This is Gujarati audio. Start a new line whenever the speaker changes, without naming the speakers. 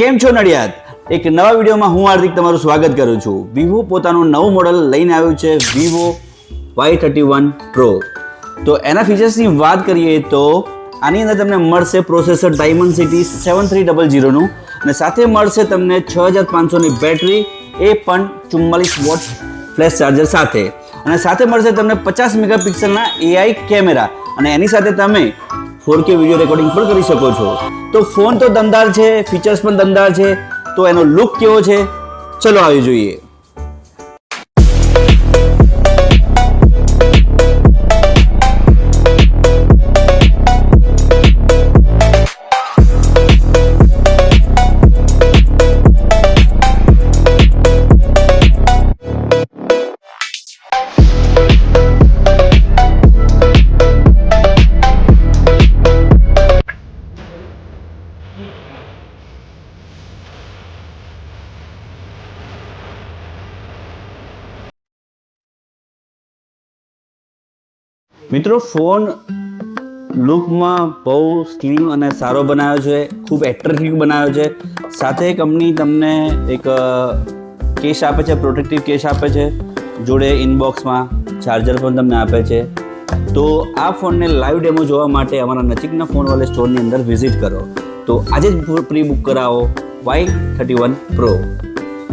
કેમ છો નડિયાદ? એક નવા વિડીયોમાં હું હાર્દિક તમારું સ્વાગત કરું છું. વિવો પોતાનું નવું મોડલ લઈને આવ્યું છે, વિવો Y31 Pro. તો એના ફીચર્સની વાત કરીએ તો આની અંદર તમને મળશે પ્રોસેસર Dimensity 7300નું અને સાથે મળશે તમને 6500ની બેટરી, એ પણ 44 વોટ ફ્લેશ ચાર્જર સાથે, અને સાથે મળશે તમને 50 મેગાપિક્સલના AI કેમેરા, અને એની સાથે તમે 4K વિડીયો રેકોર્ડિંગ પણ કરી શકો છો. તો ફોન તો દમદાર છે, ફીચર્સ પણ દમદાર છે, તો એનો લુક કેવો છે ચલો આવી જોઈએ. મિત્રો, ફોન લુકમાં બહુ સ્લિમ અને સારો બનાવ્યો છે, ખૂબ એટ્રેક્ટિવ બનાવ્યો છે. સાથે કંપની તમને એક કેસ આપે છે, પ્રોટેક્ટિવ કેસ આપે છે, જોડે ઇનબોક્સમાં ચાર્જર પણ તમને આપે છે. તો આ ફોનને લાઈવ ડેમો જોવા માટે અમારા નજીકના ફોનવાળા સ્ટોરની અંદર વિઝિટ કરો. તો આજે જ પ્રી બુક કરાવો Y31 Pro.